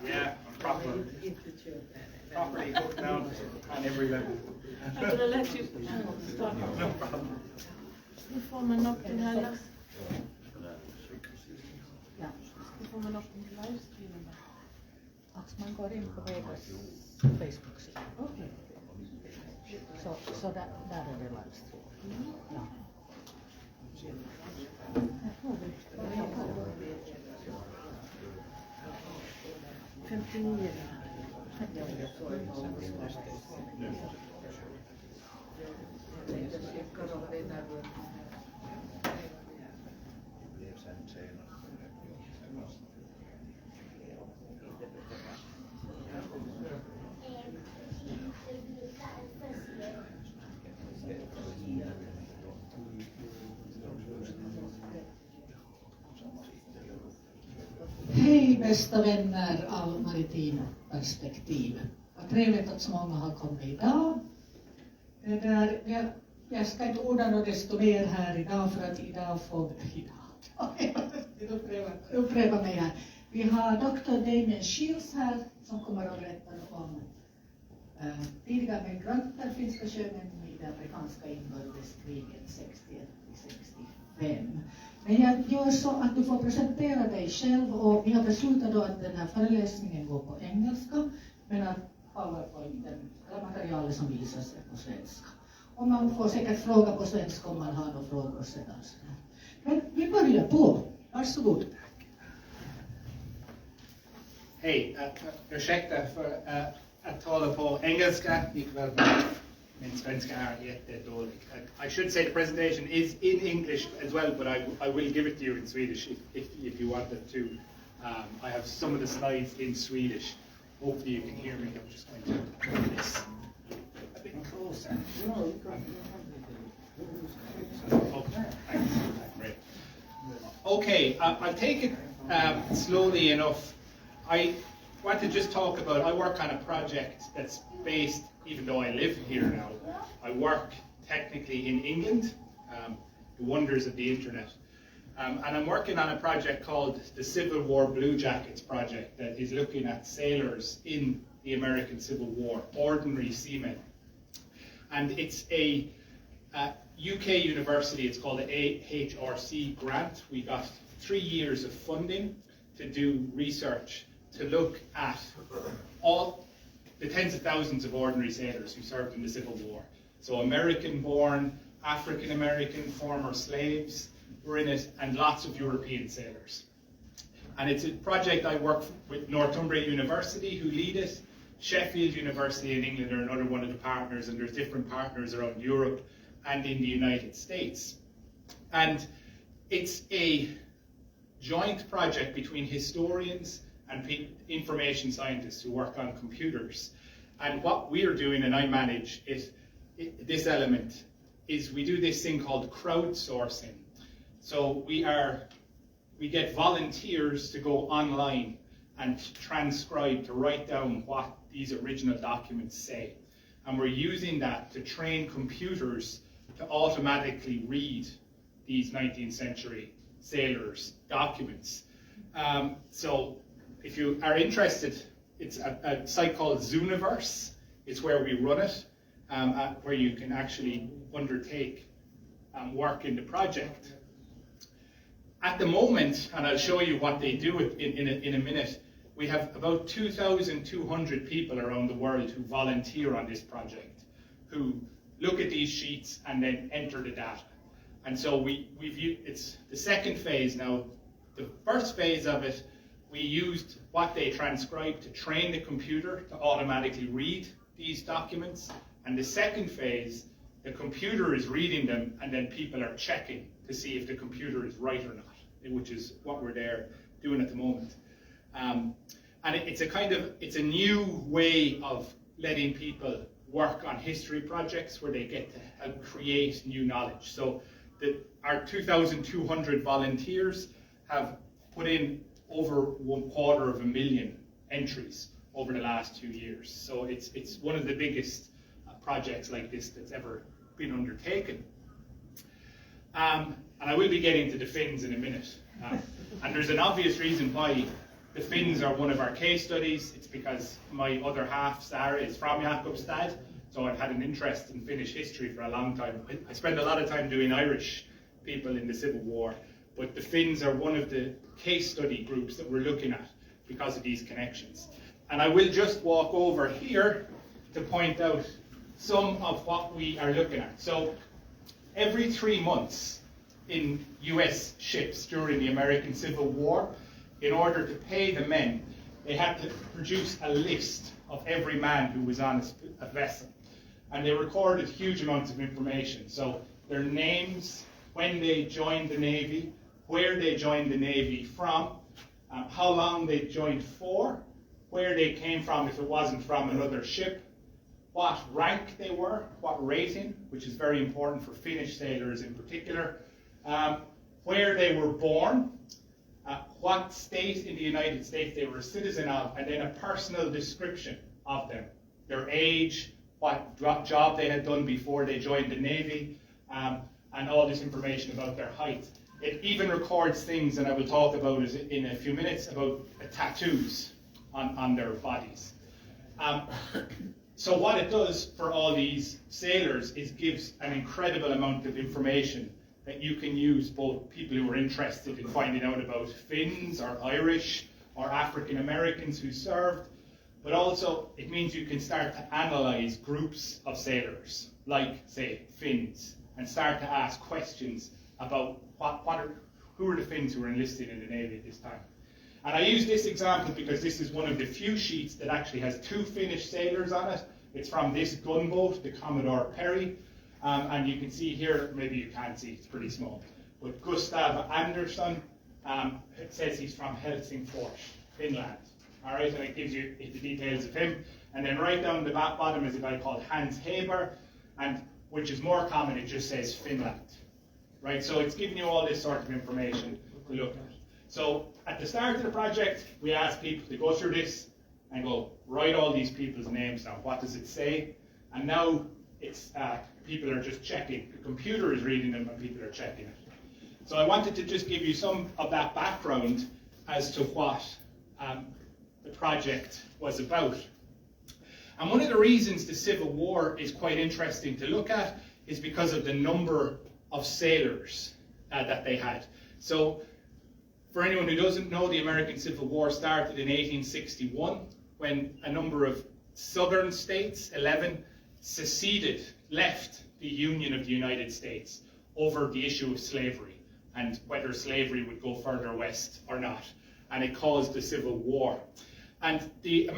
Yeah, I'm properly hooked down on every level. I'm gonna let you start. No problem. Nu får man upp den här nu får man upp den här livestreamen. Att man går in på Vegas Facebook-sida. Okej. Så där är det livestream. Ja. 59. Hej bästa vänner av Maritim perspektiv. Vad trevligt att så många har kommit idag. Jag ska inte orda något desto mer här idag för att idag får vi upprepa mig här. Vi har Dr. Damian Shiels här som kommer att berätta om tidiga emigranter, finska sjömän i det amerikanska inbördeskriget 61-65. Men jag gör så att du får presentera dig själv och vi har beslutat då att den här föreläsningen går på engelska men att PowerPointen, eller materialet som visas är på svenska. Och man får säkert fråga på svenska om man har några frågor sedan. Men vi börjar på. Varsågod. Hej, ursäkta för att tala på engelska. Min svenska är jättedålig. I should say the presentation is in English as well, but I will give it to you in Swedish if you want it to. I have some of the slides in Swedish. Hopefully you can hear me. I'm just going to put this a bit closer. Okay, thanks. Great. Okay, I'll take it slowly enough. I want to just talk about, I work on a project that's based, even though I live here now, I work technically in England, the wonders of the internet. And I'm working on a project called the Civil War Blue Jackets project that is looking at sailors in the American Civil War, ordinary seamen. And it's a UK university, it's called the AHRC grant. We got 3 years of funding to do research to look at all the tens of thousands of ordinary sailors who served in the Civil War. So American-born, African-American, former slaves were in it, and lots of European sailors. And it's a project I work with Northumbria University, who lead it. Sheffield University in England are another one of the partners, and there's different partners around Europe and in the United States. And it's a joint project between historians and information scientists who work on computers. And what we are doing, and I manage this element, is we do this thing called crowdsourcing. So we get volunteers to go online and transcribe, to write down what these original documents say. And we're using that to train computers to automatically read these 19th century sailors' documents. So if you are interested, it's a site called Zooniverse. It's where we run it, where you can actually undertake work in the project. At the moment, and I'll show you what they do in a minute, we have about 2,200 people around the world who volunteer on this project, who look at these sheets and then enter the data. And so it's the second phase now. The first phase of it, we used what they transcribed to train the computer to automatically read these documents. And the second phase, the computer is reading them and then people are checking to see if the computer is right or not, which is what we're there doing at the moment. And it's a new way of letting people work on history projects where they get to help create new knowledge. So our 2,200 volunteers have put in over 250,000 entries over the last 2 years. So it's one of the biggest projects like this that's ever been undertaken. And I will be getting to the Finns in a minute. And there's an obvious reason why The Finns are one of our case studies. It's because my other half, Sarah, is from Jakobstad, so I've had an interest in Finnish history for a long time. I spend a lot of time doing Irish people in the Civil War, but the Finns are one of the case study groups that we're looking at because of these connections. And I will just walk over here to point out some of what we are looking at. So every 3 months in US ships during the American Civil War, in order to pay the men, they had to produce a list of every man who was on a vessel. And they recorded huge amounts of information. So their names, when they joined the Navy, where they joined the Navy from, how long they joined for, where they came from if it wasn't from another ship, what rank they were, what rating, which is very important for Finnish sailors in particular, where they were born, what state in the United States they were a citizen of, and then a personal description of them, their age, what job they had done before they joined the Navy, and all this information about their height. It even records things, and I will talk about it in a few minutes, about tattoos on their bodies. So what it does for all these sailors is gives an incredible amount of information that you can use, both people who are interested in finding out about Finns or Irish or African Americans who served, but also it means you can start to analyze groups of sailors, like, say, Finns, and start to ask questions about who are the Finns who were enlisted in the Navy at this time. And I use this example because this is one of the few sheets that actually has 2 Finnish sailors on it. It's from this gunboat, the Commodore Perry. And you can see here, maybe you can't see, it's pretty small, but Gustav Andersson, it says he's from Helsingfors, Finland. All right, and it gives you the details of him. And then right down the bottom is a guy called Hans Haber, and which is more common, it just says Finland. Right, so it's giving you all this sort of information to look at. So at the start of the project, we asked people to go through this and go, write all these people's names down. What does it say? And now it's people are just checking. The computer is reading them and people are checking it. So I wanted to just give you some of that background as to what the project was about. And one of the reasons the Civil War is quite interesting to look at is because of the number of sailors that they had. So for anyone who doesn't know, the American Civil War started in 1861 when a number of southern states, 11, seceded, left the Union of the United States over the issue of slavery and whether slavery would go further west or not. And it caused the Civil War. And the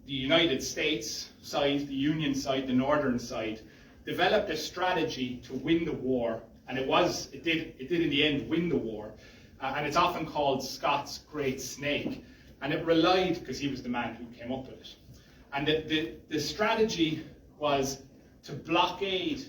United States side, the Union side, the northern side, developed a strategy to win the war, and it did in the end win the war, and it's often called Scott's Great Snake, and it relied, because he was the man who came up with it, and the strategy was to blockade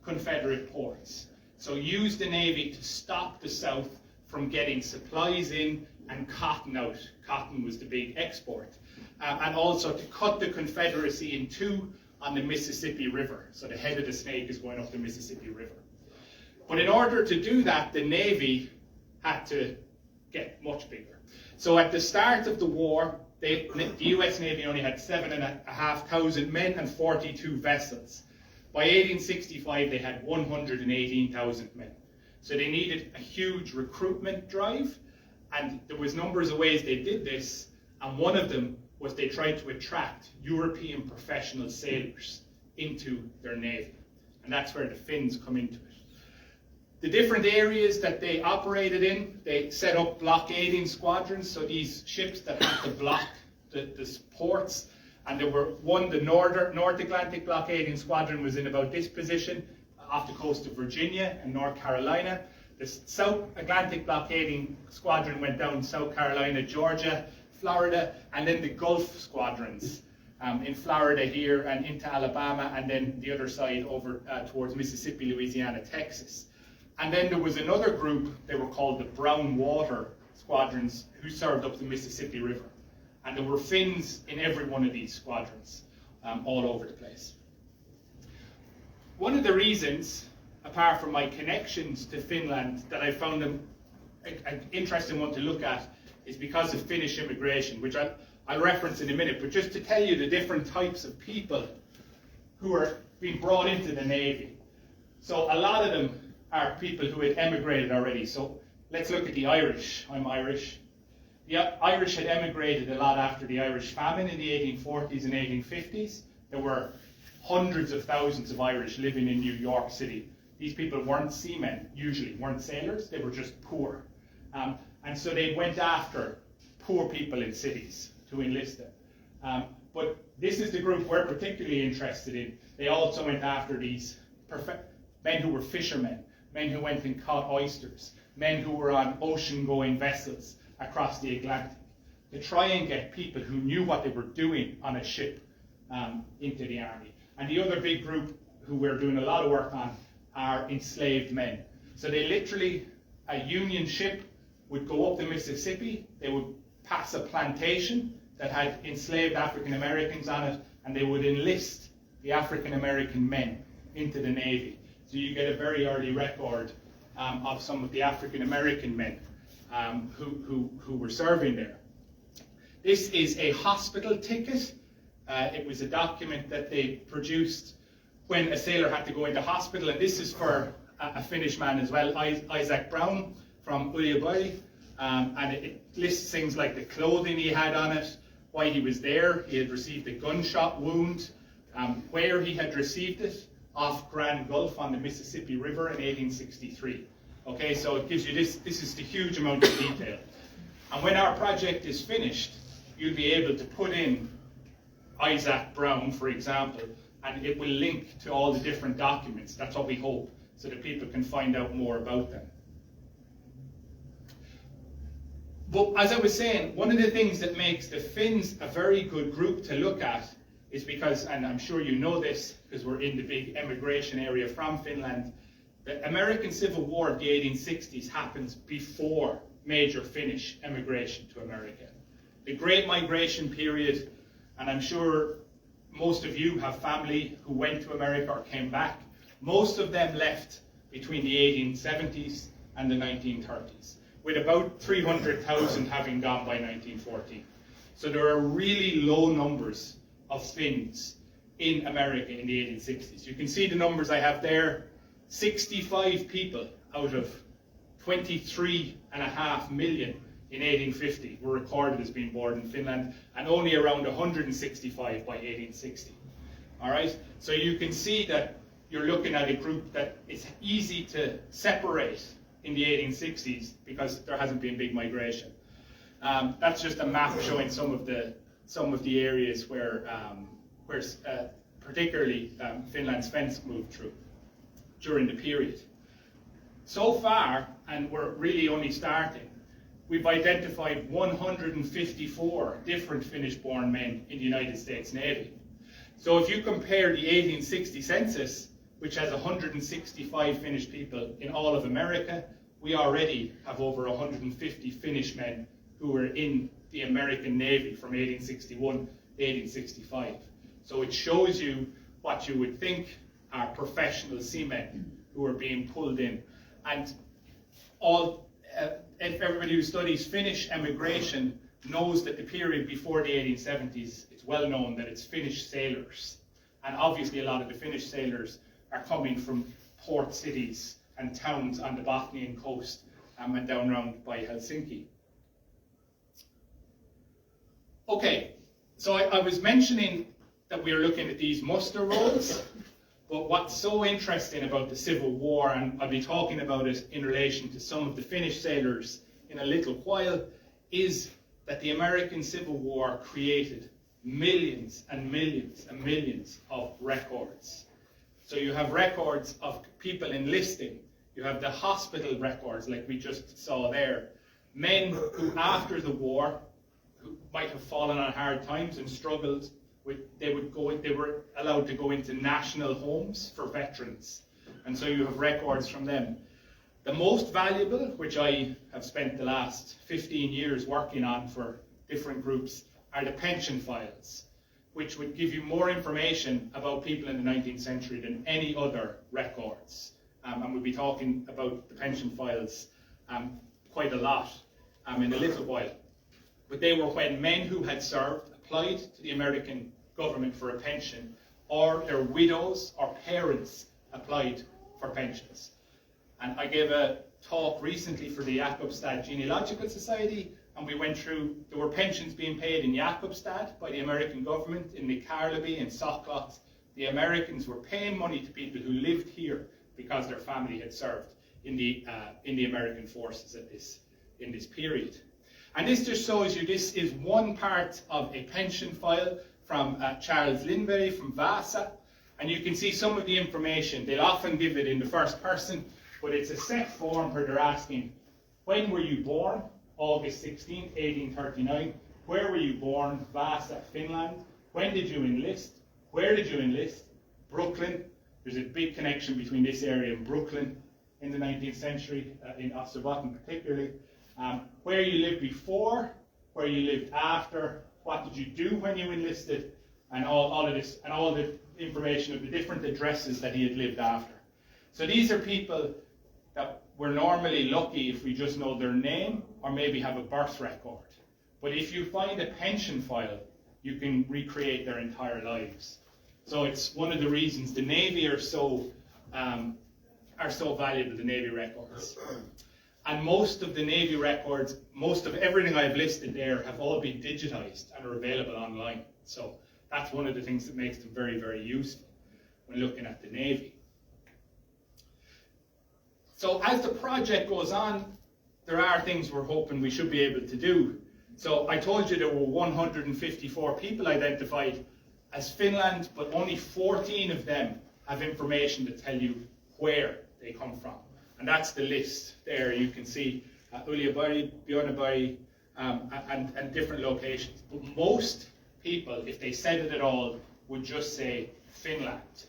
Confederate ports. So use the Navy to stop the South from getting supplies in and cotton out. Cotton was the big export. And also to cut the Confederacy in two on the Mississippi River. So the head of the snake is going up the Mississippi River. But in order to do that, the Navy had to get much bigger. So at the start of the war, the US Navy only had 7,500 men and 42 vessels. By 1865, they had 118,000 men. So they needed a huge recruitment drive, and there was numbers of ways they did this, and one of them was they tried to attract European professional sailors into their navy. And that's where the Finns come into it. The different areas that they operated in, they set up blockading squadrons, so these ships that had to block the ports. And there were the North Atlantic blockading squadron was in about this position off the coast of Virginia and North Carolina. The South Atlantic blockading squadron went down South Carolina, Georgia, Florida, and then the Gulf squadrons in Florida here and into Alabama, and then the other side over towards Mississippi, Louisiana, Texas. And then there was another group, they were called the Brown Water squadrons, who served up the Mississippi River. And there were Finns in every one of these squadrons, all over the place. One of the reasons, apart from my connections to Finland, that I found them an interesting one to look at is because of Finnish immigration, which I'll reference in a minute, but just to tell you the different types of people who are being brought into the Navy. So a lot of them are people who had emigrated already. So let's look at the Irish. I'm Irish. The Irish had emigrated a lot after the Irish famine in the 1840s and 1850s. There were hundreds of thousands of Irish living in New York City. These people weren't seamen, usually, weren't sailors, they were just poor. And so they went after poor people in cities to enlist them. But this is the group we're particularly interested in. They also went after these men who were fishermen, men who went and caught oysters, men who were on ocean-going vessels across the Atlantic, to try and get people who knew what they were doing on a ship into the army. And the other big group who we're doing a lot of work on are enslaved men. So they literally, a Union ship would go up the Mississippi, they would pass a plantation that had enslaved African Americans on it, and they would enlist the African American men into the Navy. So you get a very early record of some of the African American men who were serving there. This is a hospital ticket. It was a document that they produced when a sailor had to go into hospital, and this is for a Finnish man as well, Isaac Brown from Uleåborg, and it lists things like the clothing he had on it, why he was there. He had received a gunshot wound, where he had received it, off Grand Gulf on the Mississippi River in 1863. Okay, so it gives you this is the huge amount of detail. And when our project is finished, you'll be able to put in Isaac Brown, for example, and it will link to all the different documents. That's what we hope, so that people can find out more about them. But as I was saying, one of the things that makes the Finns a very good group to look at is because, and I'm sure you know this because we're in the big emigration area from Finland, the American Civil War of the 1860s happens before major Finnish emigration to America. The Great Migration period, and I'm sure most of you have family who went to America or came back, most of them left between the 1870s and the 1930s, with about 300,000 having gone by 1914. So there are really low numbers of Finns in America in the 1860s. You can see the numbers I have there. 65 people out of 23.5 million in 1850 were recorded as being born in Finland, and only around 165 by 1860. All right, so you can see that you're looking at a group that is easy to separate in the 1860s because there hasn't been big migration. That's just a map showing some of the areas where particularly Finland's Svensk moved through during the period. So far, and we're really only starting, we've identified 154 different Finnish-born men in the United States Navy. So if you compare the 1860 census, which has 165 Finnish people in all of America, we already have over 150 Finnish men who were in the American Navy from 1861 to 1865. So it shows you what you would think are professional seamen who are being pulled in. And everybody who studies Finnish emigration knows that the period before the 1870s, it's well known that it's Finnish sailors. And obviously a lot of the Finnish sailors are coming from port cities and towns on the Bothnian coast and down around by Helsinki. Okay, so I was mentioning that we are looking at these muster rolls, but what's so interesting about the Civil War, and I'll be talking about it in relation to some of the Finnish sailors in a little while, is that the American Civil War created millions and millions and millions of records. So you have records of people enlisting, you have the hospital records like we just saw there, men who after the war who might have fallen on hard times and struggled, they were allowed to go into national homes for veterans, and so you have records from them. The most valuable, which I have spent the last 15 years working on for different groups, are the pension files, which would give you more information about people in the 19th century than any other records. And we'll be talking about the pension files quite a lot in a little while. but they were when men who had served applied to the American government for a pension, or their widows or parents applied for pensions. And I gave a talk recently for the Jakobstad Genealogical Society, and we went through, there were pensions being paid in Jakobstad by the American government, in Nikarleby, in Sokloth. The Americans were paying money to people who lived here because their family had served in the American forces in this period. And this just shows you, this is one part of a pension file from Charles Lindbergh from Vasa, and you can see some of the information. They'll often give it in the first person, but it's a set form where they're asking, when were you born? August 16th, 1839. Where were you born? Vasa, Finland. When did you enlist? Where did you enlist? Brooklyn. There's a big connection between this area and Brooklyn in the 19th century, in Österbotten particularly. Where you lived before, where you lived after, what did you do when you enlisted, and all of this, and all the information of the different addresses that he had lived after. So these are people that we're normally lucky if we just know their name or maybe have a birth record. But if you find a pension file, you can recreate their entire lives. So it's one of the reasons the Navy are so valuable, the Navy records. And most of the Navy records, most of everything I've listed there, have all been digitized and are available online. So that's one of the things that makes them very, very useful when looking at the Navy. So as the project goes on, there are things we're hoping we should be able to do. So I told you there were 154 people identified as Finland, but only 14 of them have information to tell you where they come from. And that's the list there. You can see Uliaberg, Björneberg, and different locations. But most people, if they said it at all, would just say Finland.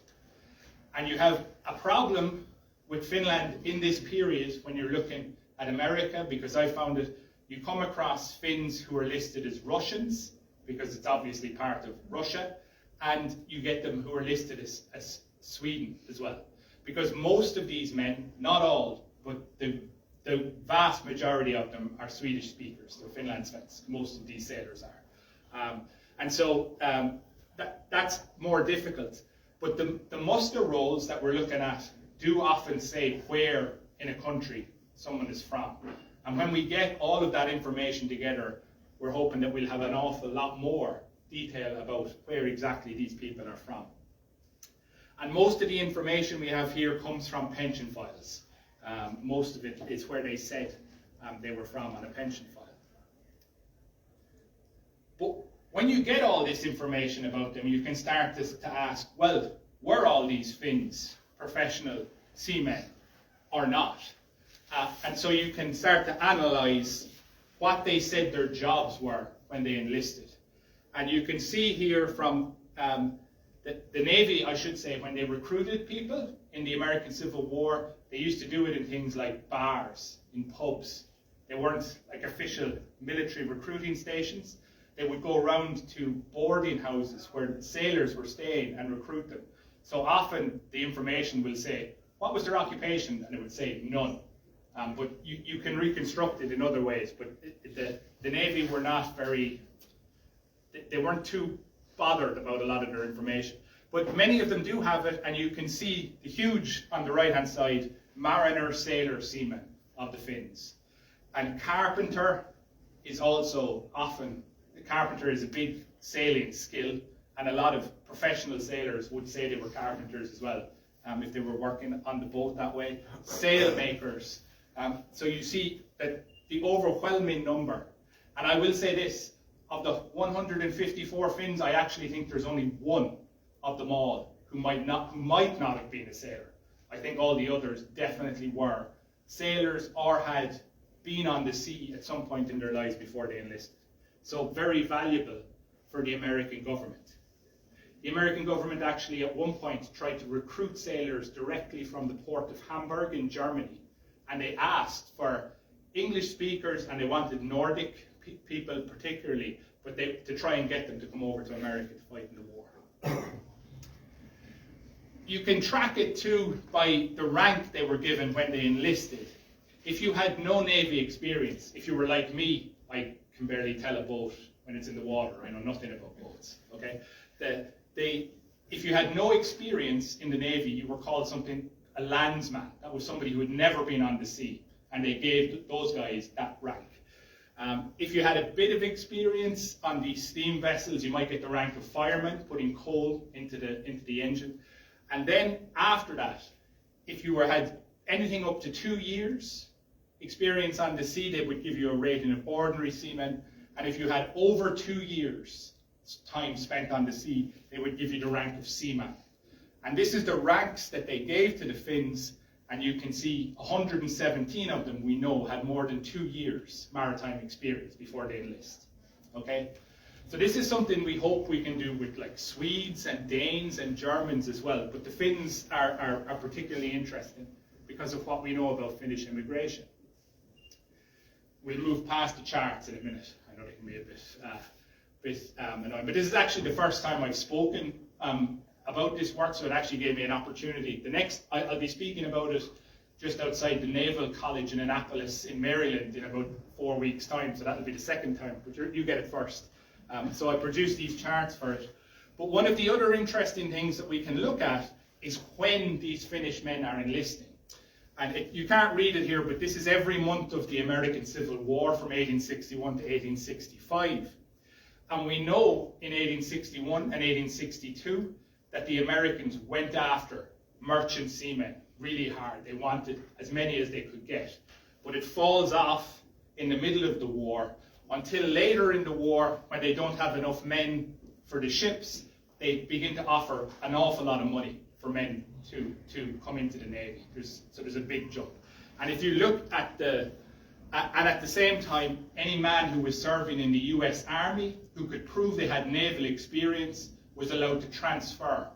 And you have a problem with Finland in this period when you're looking at America, because I found it, you come across Finns who are listed as Russians, because it's obviously part of Russia, and you get them who are listed as Sweden as well. Because most of these men, not all, but the vast majority of them are Swedish speakers. They're Finlandssvensk, most of these sailors are. And so that's more difficult. But the muster rolls that we're looking at do often say where in a country someone is from. And when we get all of that information together, we're hoping that we'll have an awful lot more detail about where exactly these people are from. And most of the information we have here comes from pension files. Most of it is where they said they were from on a pension file. But when you get all this information about them, you can start to ask, well, were all these Finns professional seamen or not? And so you can start to analyze what they said their jobs were when they enlisted. And you can see here from the Navy, I should say, when they recruited people in the American Civil War, they used to do it in things like bars, in pubs. They weren't like official military recruiting stations. They would go around to boarding houses where sailors were staying and recruit them. So often the information will say, what was their occupation? And it would say none. But you can reconstruct it in other ways. But the Navy were not very, they weren't too bothered about a lot of their information. But many of them do have it, and you can see the huge, on the right-hand side, mariner, sailor, seaman of the Finns. And carpenter is also often, the carpenter is a big sailing skill, and a lot of professional sailors would say they were carpenters as well, if they were working on the boat that way. Sail makers. So you see that the overwhelming number, and I will say this, of the 154 Finns, I actually think there's only one of them all who might not have been a sailor. I think all the others definitely were sailors or had been on the sea at some point in their lives before they enlisted. So very valuable for the American government. The American government actually at one point tried to recruit sailors directly from the port of Hamburg in Germany, and they asked for English speakers, and they wanted Nordic people particularly, but to try and get them to come over to America to fight in the war. You can track it too by the rank they were given when they enlisted. If you had no Navy experience, if you were like me, I can barely tell a boat when it's in the water. I know nothing about boats. Okay, if you had no experience in the Navy, you were called something a landsman. That was somebody who had never been on the sea, and they gave those guys that rank. If you had a bit of experience on these steam vessels, you might get the rank of fireman, putting coal into the engine. And then after that, if you had anything up to 2 years experience on the sea, they would give you a rating of ordinary seaman. And if you had over 2 years time spent on the sea, they would give you the rank of seaman. And this is the ranks that they gave to the Finns, and you can see 117 of them we know had more than 2 years maritime experience before they enlist. Okay? So this is something we hope we can do with like Swedes and Danes and Germans as well, but the Finns are particularly interesting because of what we know about Finnish immigration. We'll move past the charts in a minute. I know they can be a bit annoying, but this is actually the first time I've spoken about this work, so it actually gave me an opportunity. The next, I'll be speaking about it just outside the Naval College in Annapolis in Maryland in about 4 weeks' time, so that'll be the second time, but you get it first. So I produced these charts for it. But one of the other interesting things that we can look at is when these Finnish men are enlisting. And you can't read it here, but this is every month of the American Civil War from 1861 to 1865. And we know in 1861 and 1862 that the Americans went after merchant seamen really hard. They wanted as many as they could get. But it falls off in the middle of the war until later in the war, when they don't have enough men for the ships, they begin to offer an awful lot of money for men to come into the Navy. So there's a big jump. And if you look at at the same time, any man who was serving in the US Army who could prove they had naval experience was allowed to transfer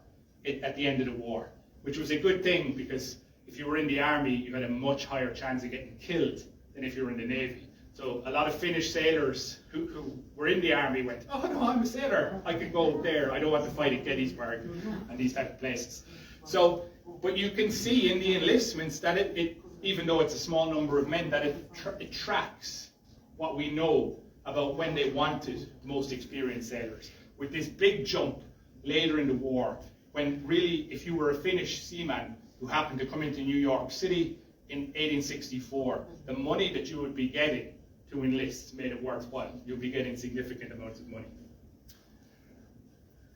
it at the end of the war, which was a good thing because if you were in the Army, you had a much higher chance of getting killed than if you were in the Navy. So a lot of Finnish sailors who were in the Army went, oh no, I'm a sailor, I could go there, I don't want to fight at Gettysburg and these type of places. So, but you can see in the enlistments that it even though it's a small number of men, that it tracks what we know about when they wanted the most experienced sailors. With this big jump later in the war, when really, if you were a Finnish seaman who happened to come into New York City in 1864, the money that you would be getting to enlist made it worthwhile. You'll be getting significant amounts of money.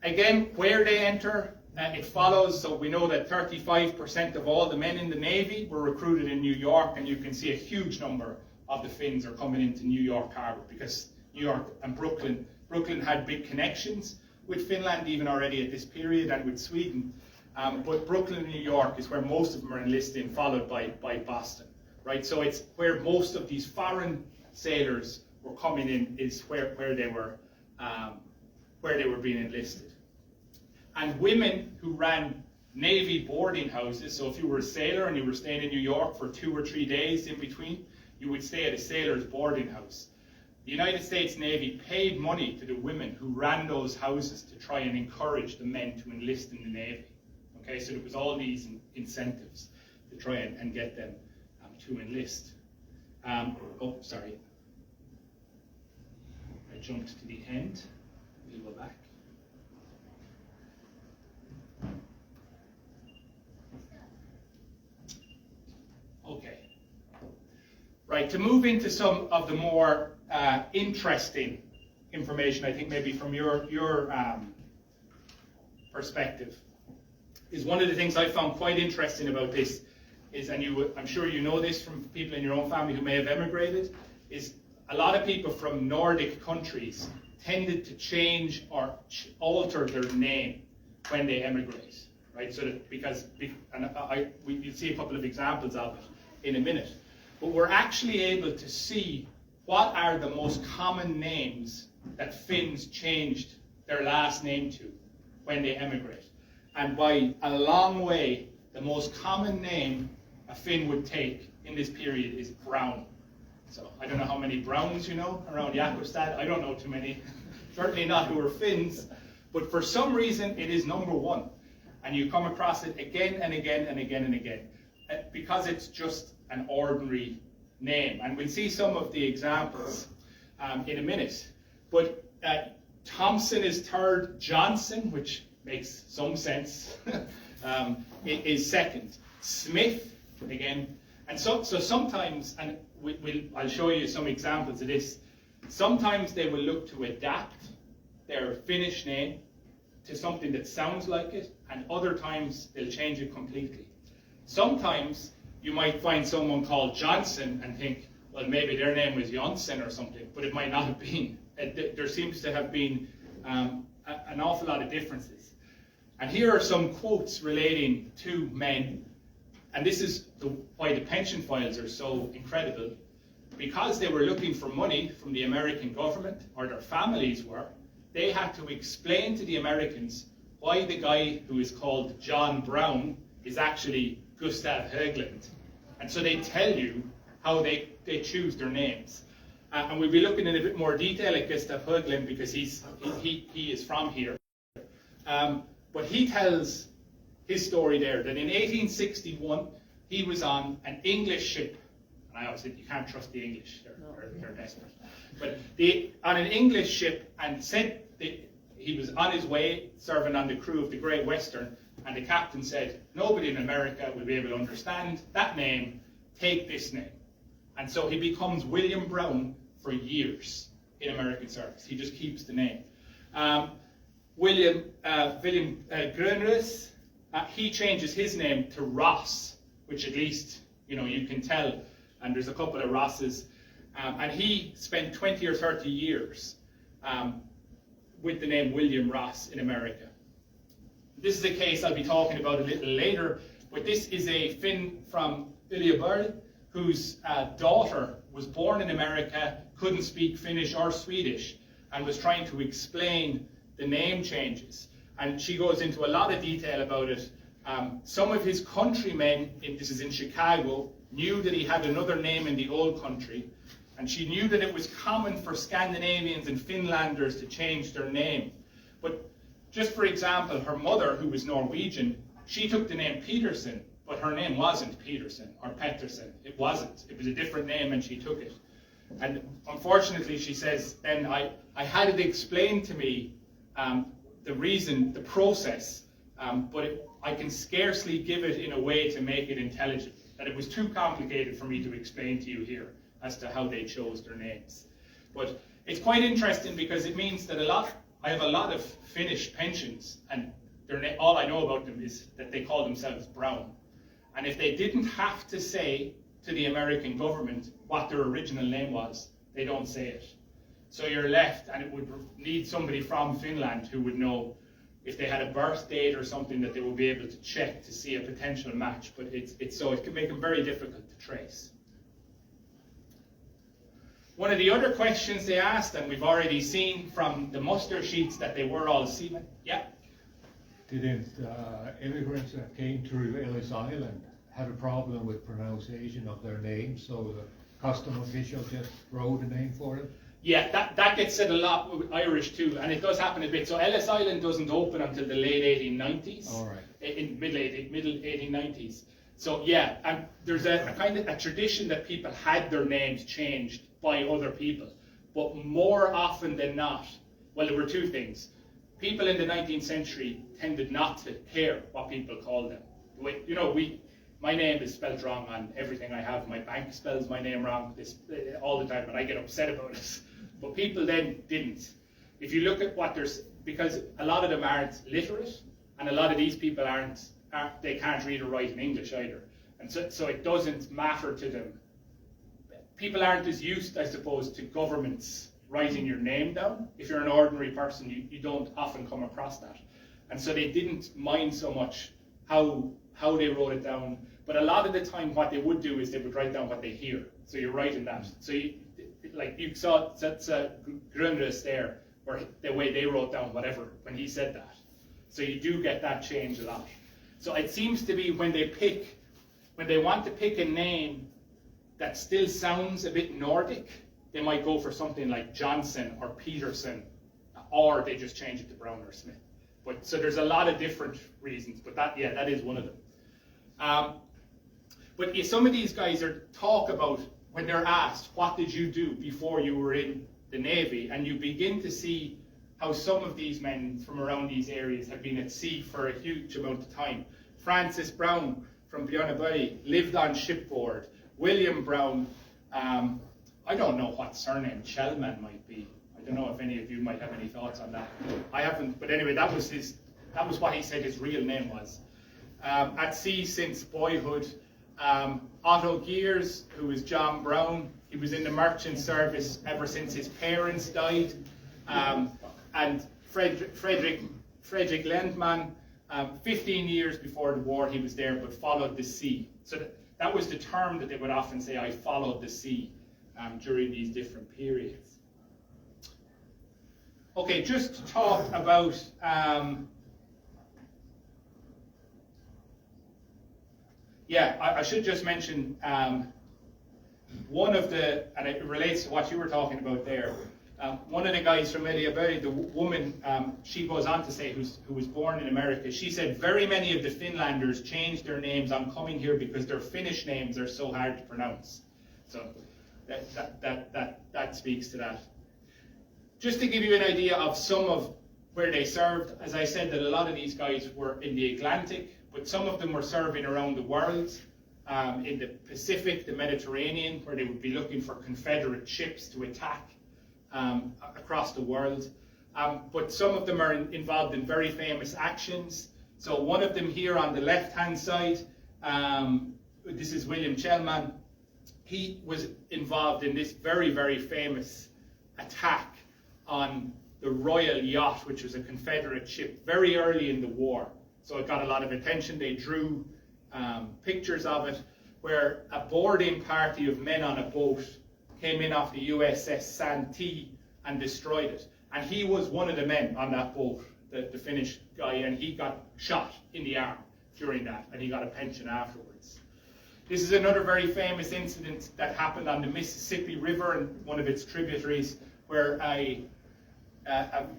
Again, where they enter, it follows, so we know that 35% of all the men in the Navy were recruited in New York, and you can see a huge number of the Finns are coming into New York Harbor because New York and Brooklyn had big connections with Finland even already at this period, and with Sweden. But Brooklyn and New York is where most of them are enlisting, followed by Boston, right? So it's where most of these foreign sailors were coming in, is where they were being enlisted. And women who ran Navy boarding houses, so if you were a sailor and you were staying in New York for 2 or 3 days in between, you would stay at a sailor's boarding house. The United States Navy paid money to the women who ran those houses to try and encourage the men to enlist in the Navy. Okay, so there was all these incentives to try and get them to enlist. Oh, sorry. I jumped to the end. We'll go back. Okay. Right, to move into some of the more interesting information, I think maybe from your perspective, is one of the things I found quite interesting about this is, and I'm sure you know this from people in your own family who may have emigrated, is a lot of people from Nordic countries tended to change or alter their name when they emigrate, right? So that you'll see a couple of examples of it in a minute. But we're actually able to see what are the most common names that Finns changed their last name to when they emigrate. And by a long way, the most common name a Finn would take in this period is Brown. So I don't know how many Browns you know around Jakobstad. I don't know too many, certainly not who are Finns. But for some reason, it is number one. And you come across it again and again and again and again. Because it's just an ordinary name. And we'll see some of the examples. in a minute. But Thompson is third, Johnson, which makes some sense, is second. Smith, again, and so sometimes, and I'll show you some examples of this, sometimes they will look to adapt their Finnish name to something that sounds like it, and other times they'll change it completely. Sometimes you might find someone called Johnson and think, well, maybe their name was Jonsson or something, but it might not have been. There seems to have been an awful lot of differences. And here are some quotes relating to men, and this is why the pension files are so incredible. Because they were looking for money from the American government, or their families were, they had to explain to the Americans why the guy who is called John Brown is actually Gustav Höglund. And so they tell you how they choose their names. And we'll be looking in a bit more detail at Gustav Höglund because he is from here. But he tells his story there that in 1861 he was on an English ship. And I always said you can't trust the English, they're desperate. But on an English ship, and he was on his way serving on the crew of the Great Western, and the captain said, nobody in America will be able to understand that name, take this name. And so he becomes William Brown for years in American service. He just keeps the name. William Grönrös, he changes his name to Ross, which at least you can tell, and there's a couple of Rosses. And he spent 20 or 30 years with the name William Ross in America. This is a case I'll be talking about a little later, but this is a Finn from Uleåborg whose daughter was born in America, couldn't speak Finnish or Swedish, and was trying to explain the name changes. And she goes into a lot of detail about it. Some of his countrymen, this is in Chicago, knew that he had another name in the old country, and she knew that it was common for Scandinavians and Finlanders to change their name. But just for example, her mother, who was Norwegian, she took the name Peterson, but her name wasn't Peterson or Pettersson. It wasn't. It was a different name and she took it. And unfortunately, she says, then I had it explained to me, the reason, the process, but I can scarcely give it in a way to make it intelligible. That it was too complicated for me to explain to you here as to how they chose their names. But it's quite interesting because it means that I have a lot of Finnish pensions, and all I know about them is that they call themselves Brown. And if they didn't have to say to the American government what their original name was, they don't say it. So you're left, and it would need somebody from Finland who would know if they had a birth date or something that they would be able to check to see a potential match. But it can make them very difficult to trace. One of the other questions they asked, and we've already seen from the muster sheets that they were all seamen. Yeah? Didn't immigrants that came through Ellis Island have a problem with pronunciation of their names, so the custom official just wrote a name for it? Yeah, that gets said a lot with Irish too, and it does happen a bit. So Ellis Island doesn't open until the late 1890s. All right. In middle 1890s. So yeah, and there's a kind of a tradition that people had their names changed by other people, but more often than not, well, there were two things. People in the 19th century tended not to care what people called them. My name is spelled wrong on everything I have. My bank spells my name wrong all the time, and I get upset about it. But people then didn't. If you look at because a lot of them aren't literate, and a lot of these people they can't read or write in English either. And so it doesn't matter to them. People aren't as used, I suppose, to governments writing your name down. If you're an ordinary person, you don't often come across that. And so they didn't mind so much how they wrote it down. But a lot of the time what they would do is they would write down what they hear. So you're writing that. So you saw that's Grönrös there, or the way they wrote down whatever when he said that. So you do get that change a lot. So it seems to be when they want to pick a name that still sounds a bit Nordic, they might go for something like Johnson or Peterson, or they just change it to Brown or Smith. So there's a lot of different reasons, but that is one of them. But some of these guys talk about when they're asked, what did you do before you were in the Navy, and you begin to see how some of these men from around these areas have been at sea for a huge amount of time. Francis Brown from Björneberg lived on shipboard. William Brown, I don't know what surname Shellman might be. I don't know if any of you might have any thoughts on that. I haven't, but anyway, that was what he said his real name was. At sea since boyhood. Otto Gears, who is John Brown, he was in the merchant service ever since his parents died. And Frederick Lendman, 15 years before the war he was there, but followed the sea. So that was the term that they would often say, I followed the sea, during these different periods. Okay, just to talk about I should just mention one of the, and it relates to what you were talking about there. One of the guys from Emigrants, the woman, she goes on to say, who was born in America, she said, very many of the Finlanders changed their names on coming here because their Finnish names are so hard to pronounce. So that speaks to that. Just to give you an idea of some of where they served, as I said that a lot of these guys were in the Atlantic, but some of them were serving around the world, in the Pacific, the Mediterranean, where they would be looking for Confederate ships to attack across the world. But some of them are involved in very famous actions. So one of them here on the left-hand side, this is William Shellman. He was involved in this very, very famous attack on the Royal Yacht, which was a Confederate ship, very early in the war. So it got a lot of attention. They drew pictures of it, where a boarding party of men on a boat came in off the USS Santee and destroyed it. And he was one of the men on that boat, the Finnish guy, and he got shot in the arm during that, and he got a pension afterwards. This is another very famous incident that happened on the Mississippi River and one of its tributaries, where a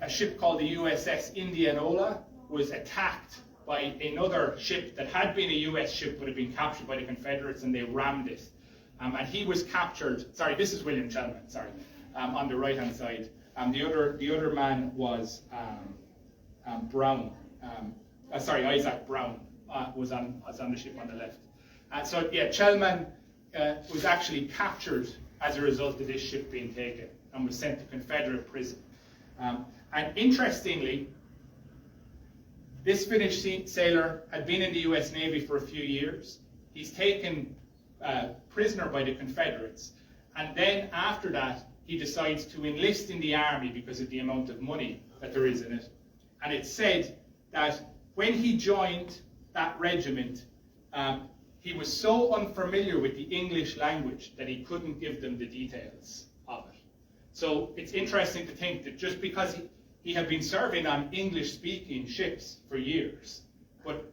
ship called the USS Indianola was attacked by another ship that had been a US ship but had been captured by the Confederates, and they rammed it. And he was captured. Sorry, this is William Shellman, sorry, on the right-hand side. The other man was Brown. Isaac Brown was on the ship on the left. So yeah, Shellman was actually captured as a result of this ship being taken and was sent to Confederate prison. And interestingly, this Finnish sailor had been in the US Navy for a few years. He's taken prisoner by the Confederates, and then after that he decides to enlist in the army because of the amount of money that there is in it. And it's said that when he joined that regiment, he was so unfamiliar with the English language that he couldn't give them the details of it. So it's interesting to think that just because he had been serving on English-speaking ships for years, but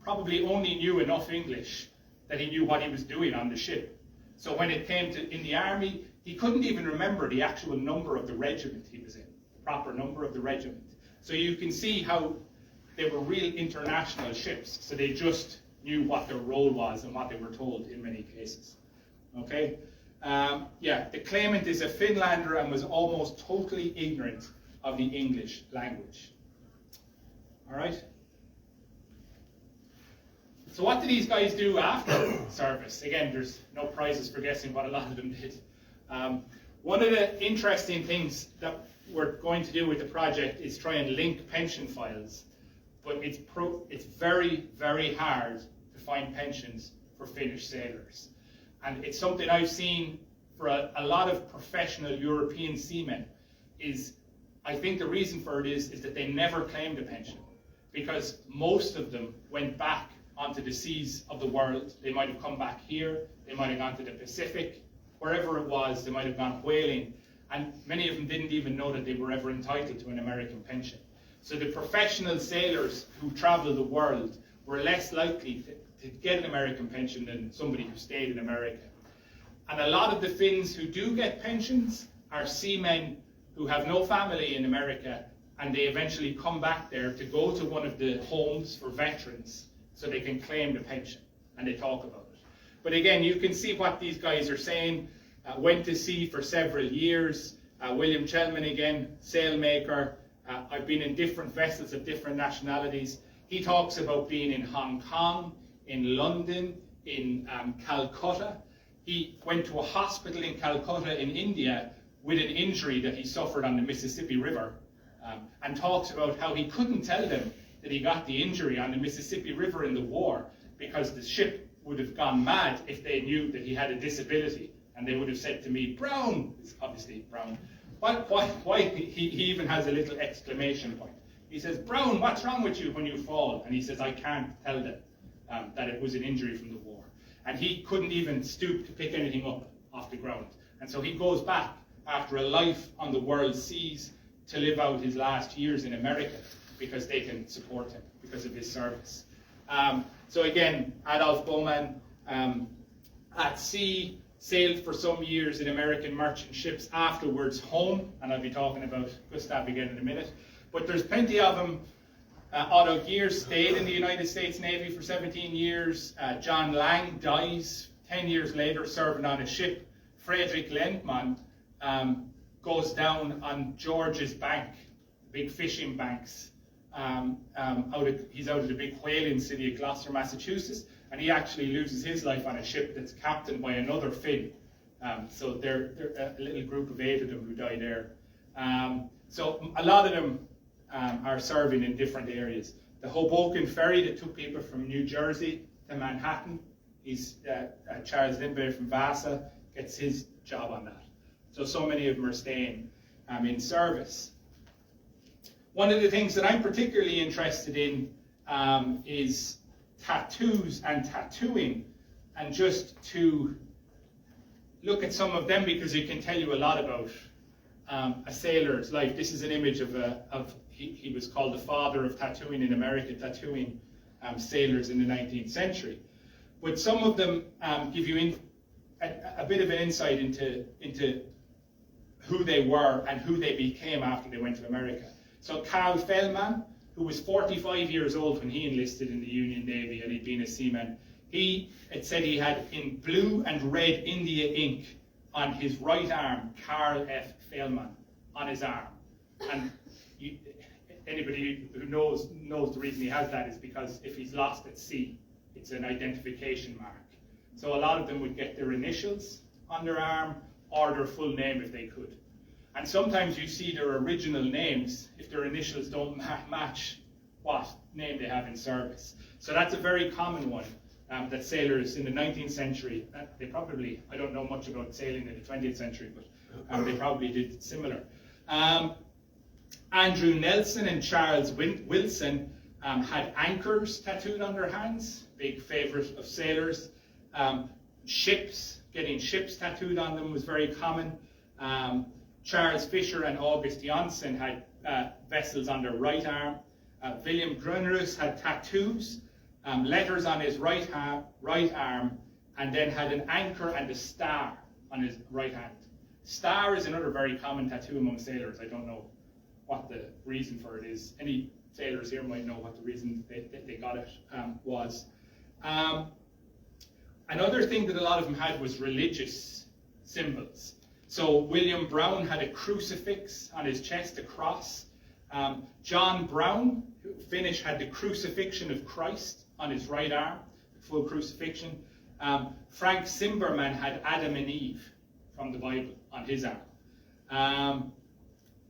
probably only knew enough English that he knew what he was doing on the ship. So when it came to in the army, he couldn't even remember the actual number of the regiment he was in, the proper number of the regiment. So you can see how they were real international ships, so they just knew what their role was and what they were told in many cases. Okay? The claimant is a Finlander and was almost totally ignorant of the English language. All right? So what do these guys do after service? Again, there's no prizes for guessing what a lot of them did. One of the interesting things that we're going to do with the project is try and link pension files, but it's very, very hard to find pensions for Finnish sailors. And it's something I've seen for a lot of professional European seamen. I think the reason for it is that they never claimed a pension, because most of them went back onto the seas of the world. They might have come back here, they might have gone to the Pacific, wherever it was, they might have gone whaling, and many of them didn't even know that they were ever entitled to an American pension. So the professional sailors who traveled the world were less likely to get an American pension than somebody who stayed in America. And a lot of the Finns who do get pensions are seamen who have no family in America, and they eventually come back there to go to one of the homes for veterans so they can claim the pension, and they talk about it. But again, you can see what these guys are saying. Went to sea for several years, William Chelman again, sailmaker. I've been in different vessels of different nationalities. He talks about being in Hong Kong, in London, in Calcutta. He went to a hospital in Calcutta in India with an injury that he suffered on the Mississippi River, and talks about how he couldn't tell them that he got the injury on the Mississippi River in the war, because the ship would have gone mad if they knew that he had a disability, and they would have said to me, Brown, it's obviously Brown, why he even has a little exclamation point. He says, Brown, what's wrong with you when you fall? And he says, I can't tell them that it was an injury from the war. And he couldn't even stoop to pick anything up off the ground. And so he goes back after a life on the world seas to live out his last years in America, because they can support him because of his service. So again, Adolf Bowman, at sea, sailed for some years in American merchant ships, afterwards home, and I'll be talking about Gustav again in a minute. But there's plenty of them. Otto Gears stayed in the United States Navy for 17 years. John Lang dies 10 years later serving on a ship. Frederick Lendman goes down on George's Bank, big fishing banks. He's out of the big whaling city of Gloucester, Massachusetts, and he actually loses his life on a ship that's captained by another Finn. So they're a little group of 8 of them who die there. So a lot of them are serving in different areas. The Hoboken ferry that took people from New Jersey to Manhattan, Charles Lindbergh from Vaasa gets his job on that. So many of them are staying in service. One of the things that I'm particularly interested in is tattoos and tattooing, and just to look at some of them, because it can tell you a lot about a sailor's life. This is an image of he was called the father of tattooing in America, tattooing sailors in the 19th century. But some of them give you a bit of an insight into who they were and who they became after they went to America. So Carl Fellman, who was 45 years old when he enlisted in the Union Navy and he'd been a seaman, it said he had in blue and red India ink on his right arm, Carl F. Fellman, on his arm. And anybody who knows the reason he has that is because if he's lost at sea, it's an identification mark. So a lot of them would get their initials on their arm or their full name if they could. And sometimes you see their original names if their initials don't match what name they have in service. So that's a very common one that sailors in the 19th century, I don't know much about sailing in the 20th century, but they probably did similar. Andrew Nelson and Charles Wilson had anchors tattooed on their hands, big favourite of sailors. Getting ships tattooed on them was very common. Charles Fisher and August Janssen had vessels on their right arm. William Grunrus had tattoos, letters on his right arm, and then had an anchor and a star on his right hand. Star is another very common tattoo among sailors. I don't know what the reason for it is. Any sailors here might know what the reason they got it was. Another thing that a lot of them had was religious symbols. So William Brown had a crucifix on his chest, a cross. John Brown, Finnish, had the crucifixion of Christ on his right arm, full crucifixion. Frank Simberman had Adam and Eve from the Bible on his arm.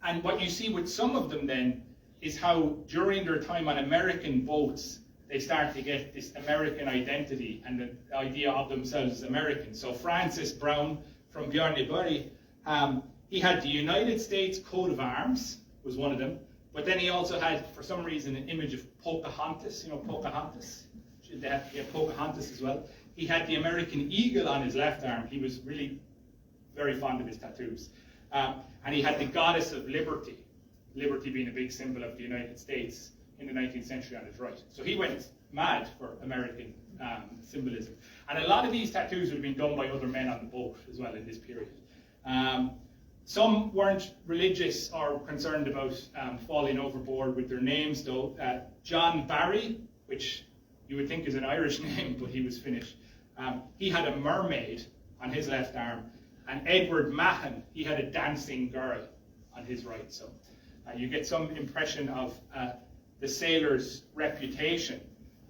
And what you see with some of them then is how during their time on American boats, they start to get this American identity and the idea of themselves as American. So Francis Brown from Bjarneborg, he had the United States coat of arms, was one of them, but then he also had, for some reason, an image of Pocahontas, Pocahontas. They had Pocahontas as well. He had the American eagle on his left arm. He was really very fond of his tattoos. And he had the goddess of liberty, liberty being a big symbol of the United States in the 19th century on his right. So he went mad for American symbolism. And a lot of these tattoos would have been done by other men on the boat as well in this period. Some weren't religious or concerned about falling overboard with their names though. John Barry, which you would think is an Irish name, but he was Finnish. He had a mermaid on his left arm. And Edward Mahon, he had a dancing girl on his right. So you get some impression of the sailors' reputation.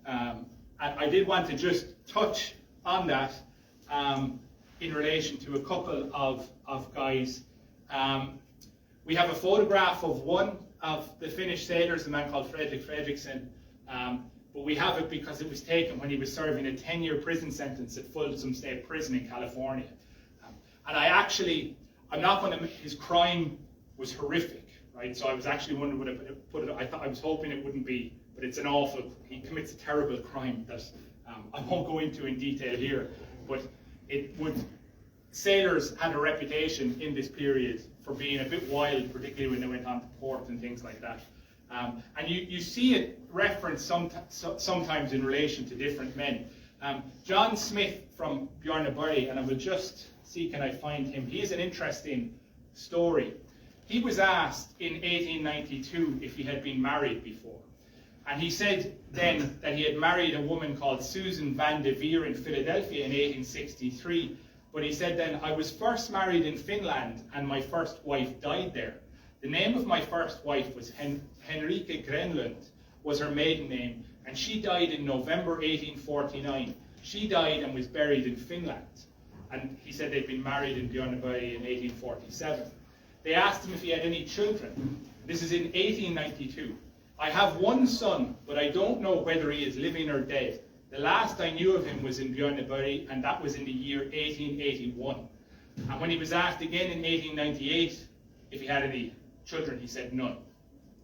And I did want to just touch on that in relation to a couple of guys. We have a photograph of one of the Finnish sailors, a man called Fredrik Fredriksson, but we have it because it was taken when he was serving a 10-year prison sentence at Folsom State Prison in California. And I'm not going to, his crime was horrific, right? So I was actually wondering would I put it, I was hoping it wouldn't be, but it's an awful, he commits a terrible crime that I won't go into in detail here, but sailors had a reputation in this period for being a bit wild, particularly when they went on to port and things like that. And you see it referenced sometimes in relation to different men. John Smith from Björneborg, and I will just see can I find him. He is an interesting story. He was asked in 1892 if he had been married before. And he said then that he had married a woman called Susan Van de Veer in Philadelphia in 1863. But he said then, I was first married in Finland and my first wife died there. The name of my first wife was Henrike Grenlund, was her maiden name, and she died in November 1849. She died and was buried in Finland. And he said they'd been married in Björneborg in 1847. They asked him if he had any children. This is in 1892. I have one son, but I don't know whether he is living or dead. The last I knew of him was in Björneborg, and that was in the year 1881. And when he was asked again in 1898 if he had any children, he said none.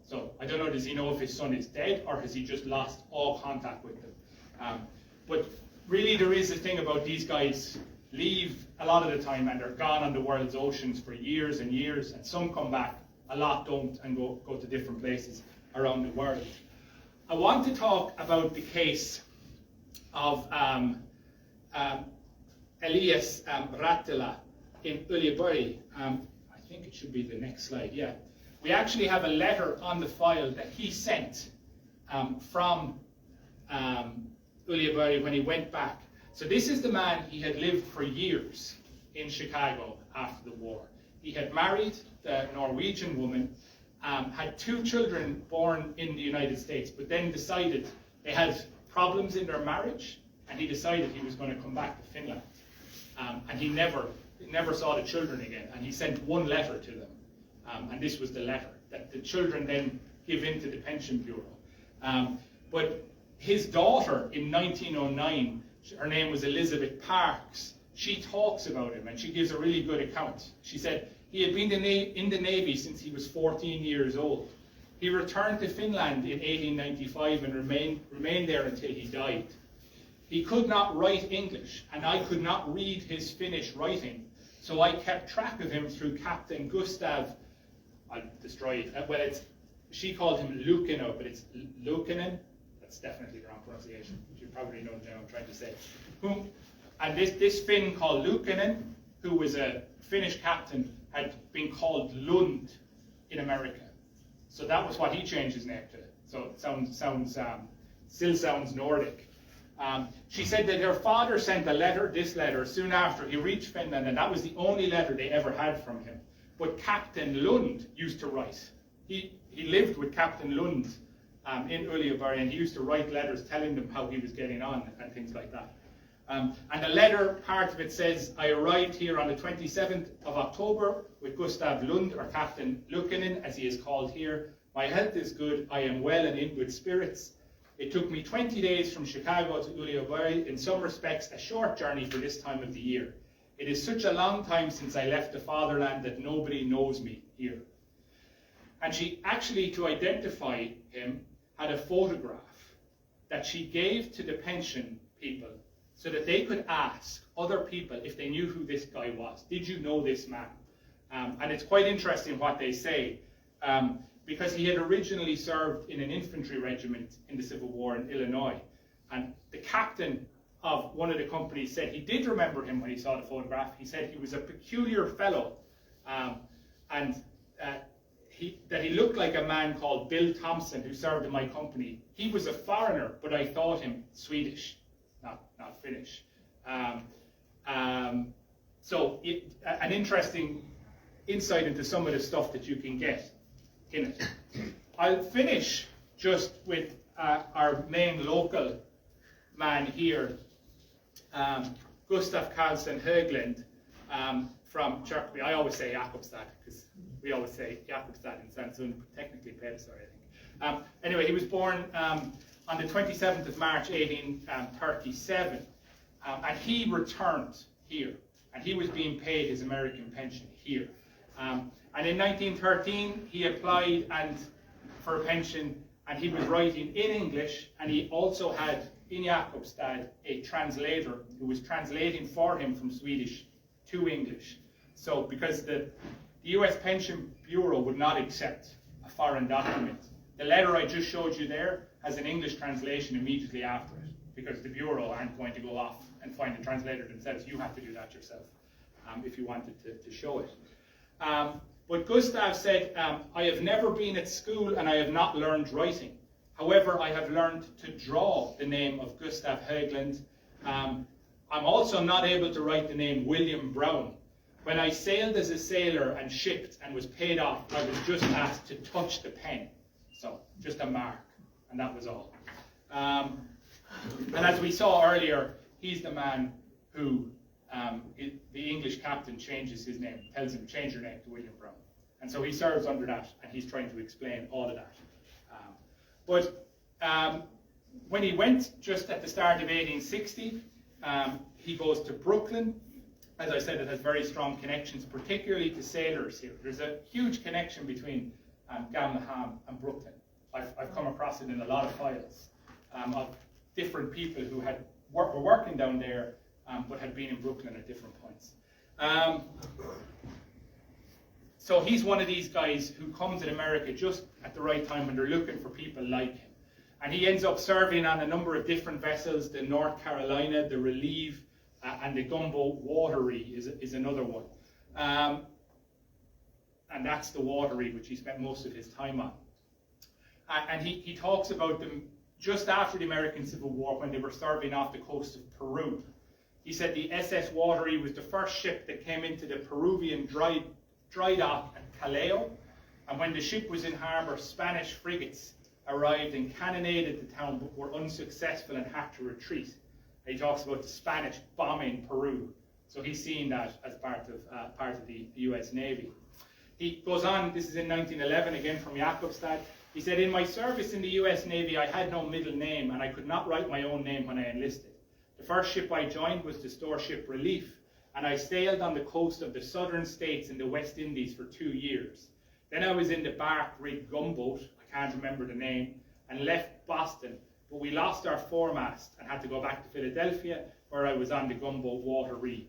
So I don't know, does he know if his son is dead, or has he just lost all contact with them? But really there is a thing about these guys leave a lot of the time and they're gone on the world's oceans for years and years, and some come back, a lot don't, and go to different places around the world. I want to talk about the case of Elias Rattila in Uleåborg. I think it should be the next slide, yeah. We actually have a letter on the file that he sent from Uleåborg when he went back. So this is the man, he had lived for years in Chicago after the war. He had married the Norwegian woman, had 2 children born in the United States, but then decided they had problems in their marriage, and he decided he was going to come back to Finland. And he never saw the children again, and he sent one letter to them. And this was the letter that the children then give in to the pension bureau. But his daughter in 1909, her name was Elizabeth Parks, she talks about him and she gives a really good account. She said he had been in the Navy since he was 14 years old. He returned to Finland in 1895 and remained there until he died. He could not write English, and I could not read his Finnish writing, so I kept track of him through Captain Gustav. I'll destroy it. Well, she called him Lukino, but it's Lukinen. That's definitely the wrong pronunciation. You probably know what I'm trying to say. And this Finn called Lukinen, who was a Finnish captain, had been called Lund in America. So that was what he changed his name to. So it still sounds Nordic. She said that her father sent this letter, soon after he reached Finland, and that was the only letter they ever had from him. But Captain Lund used to write. He lived with Captain Lund in Uleåborg, and he used to write letters telling them how he was getting on and things like that. And the letter, part of it says, I arrived here on the 27th of October with Gustav Lund, or Captain Lukinen, as he is called here. My health is good, I am well and in good spirits. It took me 20 days from Chicago to Uleåborg, in some respects a short journey for this time of the year. It is such a long time since I left the fatherland that nobody knows me here. And she actually, to identify him, had a photograph that she gave to the pension people so that they could ask other people if they knew who this guy was. Did you know this man? And it's quite interesting what they say, because he had originally served in an infantry regiment in the Civil War in Illinois. And the captain of one of the companies said he did remember him when he saw the photograph. He said he was a peculiar fellow, and that he looked like a man called Bill Thompson, who served in my company. He was a foreigner, but I thought him Swedish, not Finnish. So an interesting insight into some of the stuff that you can get in it. I'll finish just with our main local man here, Gustav Karlsson Höglund from Turkey. I always say Jakobstad because we always say Jakobstad in Samsung, technically Pedersor, I think. Anyway, he was born on the 27th of March 1837, and he returned here, and he was being paid his American pension here. And in 1913, he applied for a pension, and he was writing in English, and he also had in Jakobstad a translator who was translating for him from Swedish to English. So because the US Pension Bureau would not accept a foreign document, the letter I just showed you there has an English translation immediately after it, because the Bureau aren't going to go off and find a translator themselves. You have to do that yourself if you wanted to show it. But Gustav said, I have never been at school and I have not learned writing. However, I have learned to draw the name of Gustav Höglund. I'm also not able to write the name William Brown. When I sailed as a sailor and shipped and was paid off, I was just asked to touch the pen. So, just a mark, and that was all. And as we saw earlier, he's the man who the English captain changes his name, tells him, change your name to William Brown. And so he serves under that, and he's trying to explain all of that. But when he went, just at the start of 1860, he goes to Brooklyn. As I said, it has very strong connections, particularly to sailors here. There's a huge connection between Gamleham and Brooklyn. I've come across it in a lot of files of different people who were working down there, but had been in Brooklyn at different points. So he's one of these guys who comes in America just at the right time when they're looking for people like him. And he ends up serving on a number of different vessels. The North Carolina, the Relieve, and the gunboat Watery is another one. And that's the Watery, which he spent most of his time on. And he talks about them just after the American Civil War when they were serving off the coast of Peru. He said the SS Watery was the first ship that came into the Peruvian dry dock at Callao, and when the ship was in harbour, Spanish frigates arrived and cannonaded the town but were unsuccessful and had to retreat. He talks about the Spanish bombing Peru, so he's seen that as part of the US Navy. He goes on, this is in 1911, again from Jakobstad. He said, in my service in the US Navy, I had no middle name, and I could not write my own name when I enlisted. The first ship I joined was the store ship Relief, and I sailed on the coast of the southern states in the West Indies for 2 years. Then I was in the bark rigged gunboat, I can't remember the name, and left Boston, but we lost our foremast and had to go back to Philadelphia, where I was on the gunboat Watery.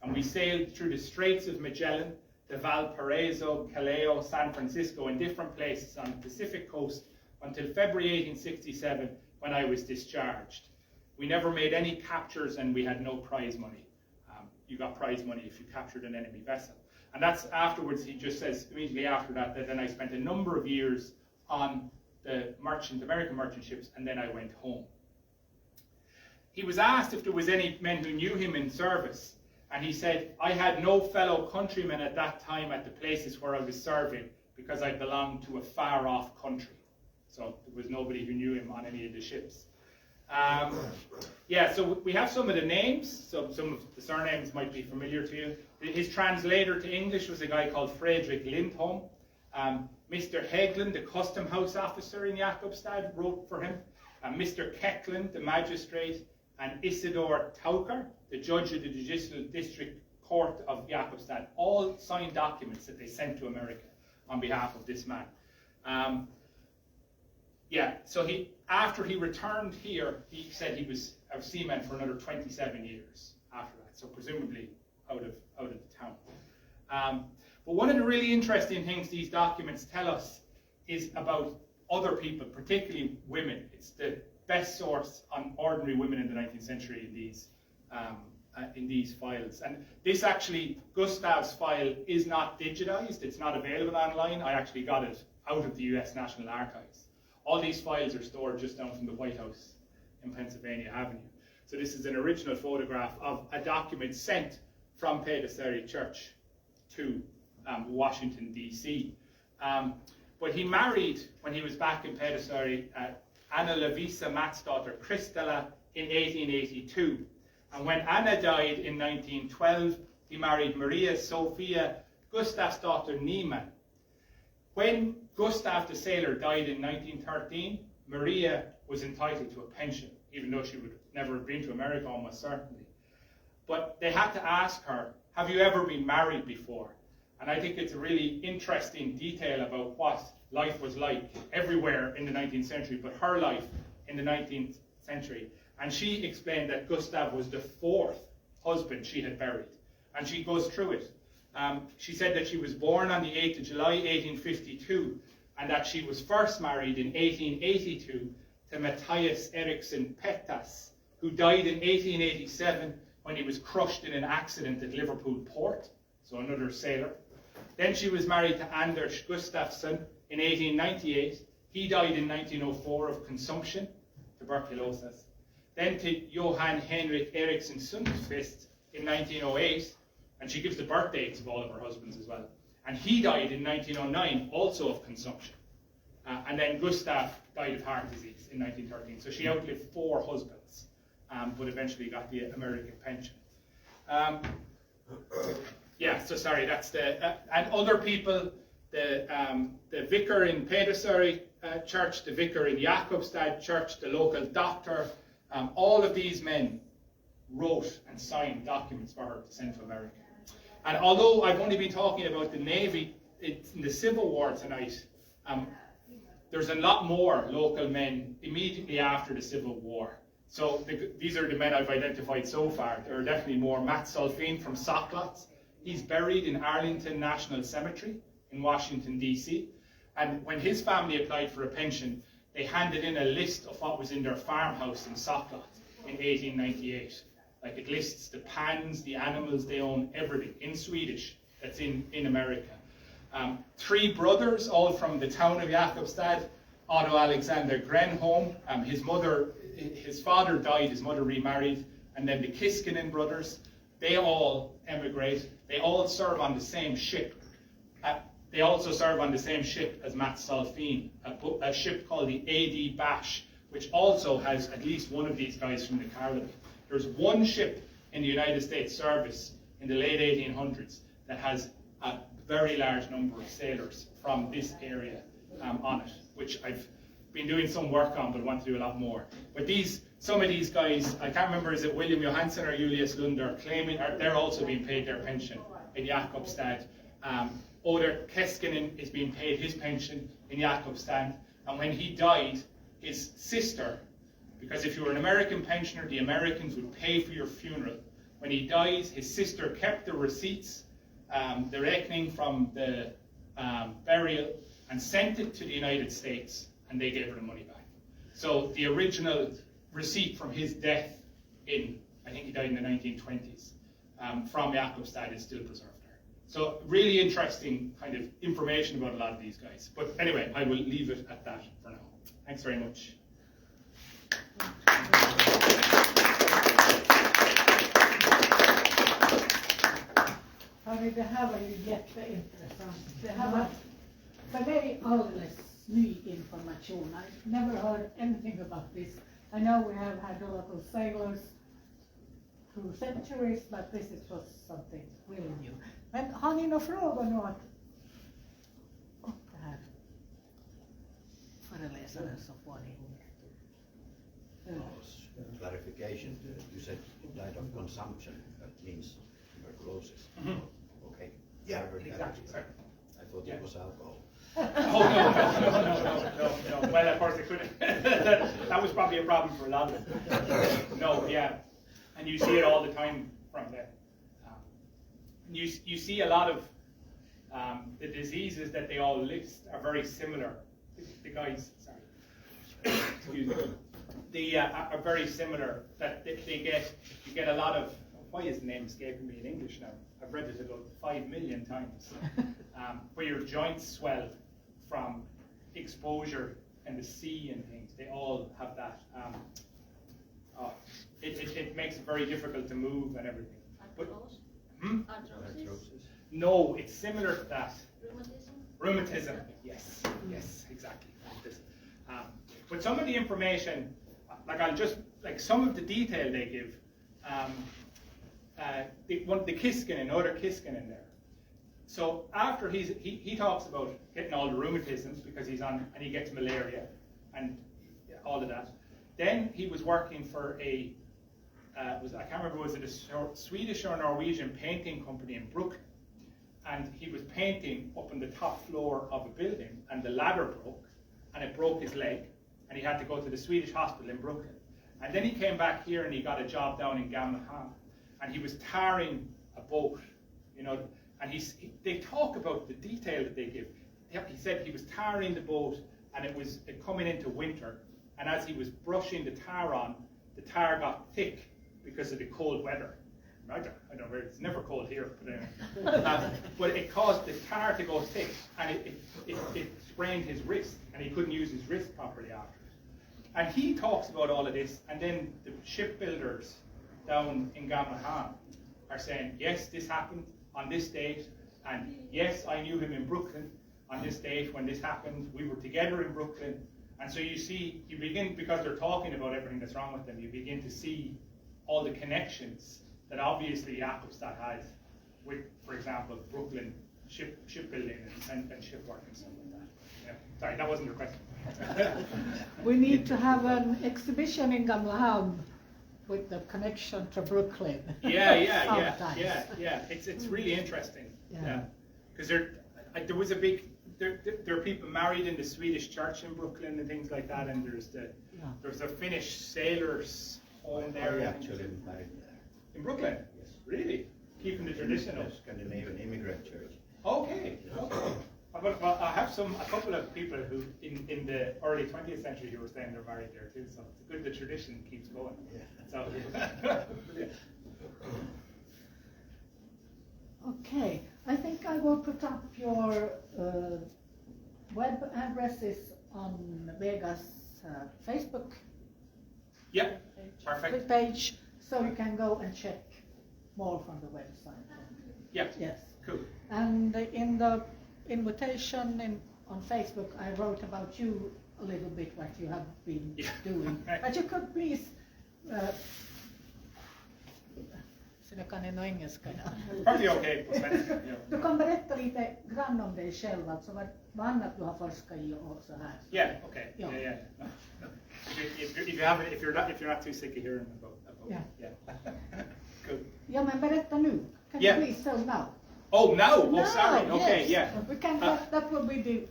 And we sailed through the Straits of Magellan, to Valparaiso, Callao, San Francisco, and different places on the Pacific coast until February 1867, when I was discharged. We never made any captures and we had no prize money. You got prize money if you captured an enemy vessel. And that's afterwards, he just says immediately after that, then I spent a number of years on the American merchant ships, and then I went home. He was asked if there was any men who knew him in service, and he said, I had no fellow countrymen at that time at the places where I was serving because I belonged to a far-off country. So there was nobody who knew him on any of the ships. So we have some of the names, so some of the surnames might be familiar to you. His translator to English was a guy called Frederick Lindholm. Mr. Höglund, the custom house officer in Jakobstad, wrote for him. Mr. Keckland, the magistrate, and Isidor Taucher, the judge of the Judicial District Court of Jakobstad, all signed documents that they sent to America on behalf of this man. So after he returned here, he said he was a seaman for another 27 years after that, so presumably out of the town. But one of the really interesting things these documents tell us is about other people, particularly women. It's the best source on ordinary women in the 19th century in these files. And this actually, Gustav's file is not digitized, it's not available online. I actually got it out of the US National Archives. All these files are stored just down from the White House in Pennsylvania Avenue. So this is an original photograph of a document sent from Pederseri Church to Washington, D.C. But he married, when he was back in Pederseri, Anna Lovisa Matt's daughter Kristella in 1882. And when Anna died in 1912, he married Maria Sophia Gustav's daughter Niemann. When Gustav the sailor died in 1913, Maria was entitled to a pension, even though she would never have been to America almost certainly. But they had to ask her, have you ever been married before? And I think it's a really interesting detail about what life was like everywhere in the 19th century, but her life in the 19th century. And she explained that Gustav was the 4th husband she had buried. And she goes through it. She said that she was born on the 8th of July, 1852, and that she was first married in 1882 to Matthias Eriksson Pettas, who died in 1887 when he was crushed in an accident at Liverpool Port, so another sailor. Then she was married to Anders Gustafsson in 1898. He died in 1904 of consumption, tuberculosis. Then to Johan Henrik Eriksson Sundqvist in 1908, and she gives the birth dates of all of her husbands as well. And he died in 1909, also of consumption. And then Gustav died of heart disease in 1913. So she outlived 4 husbands, but eventually got the American pension. Yeah, so sorry, that's the... and other people, the vicar in Pederseri Church, the vicar in Jakobstad Church, the local doctor, all of these men wrote and signed documents for her to send to America. And although I've only been talking about the Navy in the Civil War tonight, there's a lot more local men immediately after the Civil War. So these are the men I've identified so far. There are definitely more. Matt Solfine from Socklot. He's buried in Arlington National Cemetery in Washington, D.C. And when his family applied for a pension, they handed in a list of what was in their farmhouse in Socklot in 1898. Like, it lists the pans, the animals they own, everything in Swedish that's in America. 3 brothers, all from the town of Jakobstad. Otto Alexander Grenholm. His father died, his mother remarried. And then the Kiskinen brothers, they all emigrate. They all serve on the same ship. They also serve on the same ship as Matt Solfine, a ship called the A.D. Bash, which also has at least one of these guys from the Caribbean. There's one ship in the United States service in the late 1800s that has a very large number of sailors from this area on it, which I've been doing some work on, but want to do a lot more. But some of these guys, I can't remember, is it William Johansson or Julius Lund, are claiming, they're also being paid their pension in Jakobstad. Oder Keskinen is being paid his pension in Jakobstad, and when he died, his sister, because if you were an American pensioner, the Americans would pay for your funeral. When he died, his sister kept the receipts, the reckoning from the burial, and sent it to the United States, and they gave her the money back. So the original receipt from his death I think he died in the 1920s, from Jakobstad is still preserved there. So really interesting kind of information about a lot of these guys. But anyway, I will leave it at that for now. Thanks very much. Det här var ju jätteintressant. Det här var för mig alldeles ny information. I never heard anything about this. I know we have had the local sailors through centuries, but this was something really new. Men har ni några frågor nu åt det här föreläsaren som får ni? Clarification, you said died of consumption, that means tuberculosis. Mm-hmm. Okay. Yeah, exactly. Sorry. I thought it was alcohol. Oh, no. Well, of course it could have. That was probably a problem for a lot of them. No, yeah. And you see it all the time from there. You see a lot of the diseases that they all list are very similar. The guys, sorry, excuse me. They are very similar. That you get a lot of. Why is the name escaping me in English now? I've read it about 5 million times. Where your joints swell from exposure and the sea and things. They all have that. It makes it very difficult to move and everything. But, Arthrosis. No, it's similar to that. Rheumatism? Rheumatism, yes, yes, exactly. But some of the information, like I'll just, like some of the detail they give, the Kiskinen, other Kiskinen there. So after he talks about getting all the rheumatisms because he's on, and he gets malaria and all of that. Then he was working for I can't remember, was it a Swedish or Norwegian painting company in Brooklyn? And he was painting up on the top floor of a building, and the ladder broke, and it broke his leg, and he had to go to the Swedish hospital in Brooklyn. And then he came back here and he got a job down in Gamleham, and he was tarring a boat, you know, and they talk about the detail that they give. He said he was tarring the boat, and it was coming into winter, and as he was brushing the tar on, the tar got thick because of the cold weather. I don't know, it's never cold here, but it caused the tar to go thick, and it sprained his wrist, and he couldn't use his wrist properly after it. And he talks about all of this, and then the shipbuilders down in Gamleham are saying, yes, this happened on this date, and yes, I knew him in Brooklyn on this date when this happened. We were together in Brooklyn. And so you see, you begin, because they're talking about everything that's wrong with them, you begin to see all the connections that obviously Jakobstad had with, for example, Brooklyn shipbuilding and shipwork and stuff like that. Yeah. Sorry, that wasn't your question. We need to have an exhibition in Gamleham with the connection to Brooklyn. Yeah. It's really interesting. Yeah. Because there are people married in the Swedish church in Brooklyn and things like that, and there's a Finnish Sailors home there. I actually married there. In Brooklyn? Yes. Really? Keeping the tradition of Scandinavian immigrant church. Okay. Well, I have a couple of people who in the early 20th century who were saying they're married there too, so it's good the tradition keeps going. Yeah. So, yeah. Okay, I think I will put up your web addresses on Vega's Facebook Perfect. page, so you can go and check more from the website. Yeah. Yes. Cool. And in the invitation on Facebook, I wrote about you a little bit, what you have been doing. But you could please... Sinä kan en engelska. Probably okay på svenska. Du kan berätta lite grann om dig själv, alltså vad annat du har forskat i och så här. Yeah, okay. Yeah. No. If you're not too sick of hearing about yeah. Cool. Ja, men berätta nu. Can you please tell now? Oh, now? Oh, sorry. Okay, yes. yeah. We can. That will be the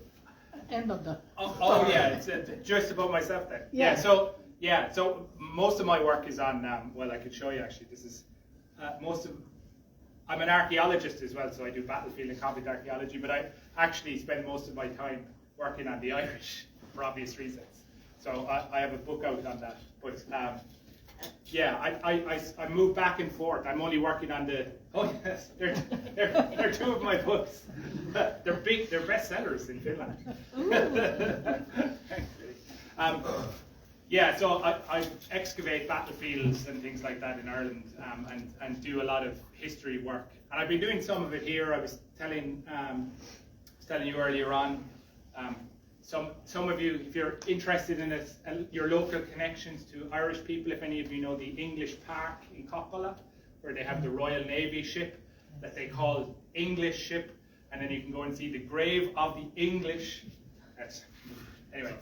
end of the. Oh yeah, it's just about myself then. Yeah. So most of my work is on. Well, I could show you actually. This is I'm an archaeologist as well, so I do battlefield and conflict archaeology. But I actually spend most of my time working on the Irish for obvious reasons. So I have a book out on that. But I move back and forth. I'm only working on the. Oh yes, they're two of my books. They're big. They're bestsellers in Finland. So I excavate battlefields and things like that in Ireland, and do a lot of history work. And I've been doing some of it here. I was telling you earlier on. Some of you, if you're interested in it, your local connections to Irish people, if any of you know the English Park in Coppola, where they have the Royal Navy ship that they call English ship, and then you can go and see the grave of the English. Anyway,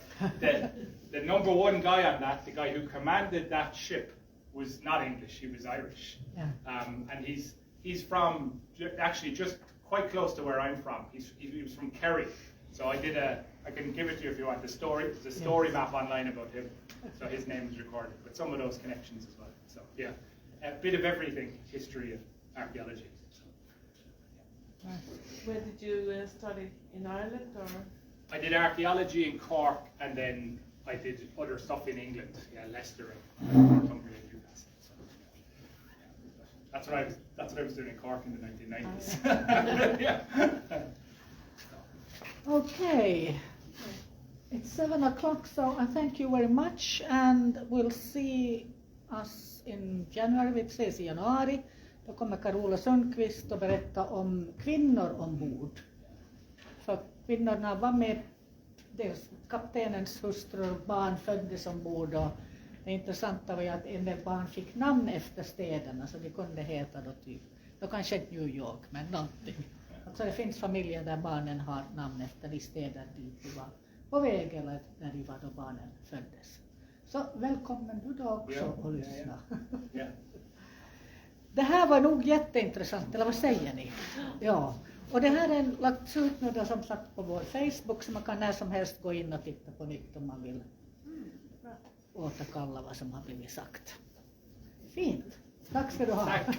the number one guy on that, the guy who commanded that ship, was not English, he was Irish. Yeah. And he's from, actually just quite close to where I'm from. He was from Kerry. So I can give it to you if you want, there's a story map online about him. So his name is recorded, but some of those connections as well. So yeah, a bit of everything, history and archaeology. So, yeah. Where did you study, in Ireland or? I did archaeology in Cork, and then I did other stuff in England, Leicester and Northumbria University. So, that's what I was doing in Cork in the 1990s. Yeah. Okay, it's 7 o'clock, so I thank you very much, and we'll see us in January. Vi ses i januari. Då Då kommer Carola Sundqvist att berätta om kvinnor ombord. För kvinnorna var med, dels kaptenens hustrur och barn föddes ombord, och det intressanta var ju att en del barn fick namn efter städerna, så de kunde heta då typ, då kanske inte New York, men någonting. Alltså det finns familjer där barnen har namn efter de städer dit de var på väg eller där de var då barnen föddes. Så välkommen du då också och lyssna. Ja. Det här var nog jätteintressant, eller vad säger ni? Ja, och det här är lagts ut nu då, som sagt, på vår Facebook, så man kan när som helst gå in och titta på nytt om man vill återkalla vad som har blivit sagt. Fint, tack ska du ha. Tack.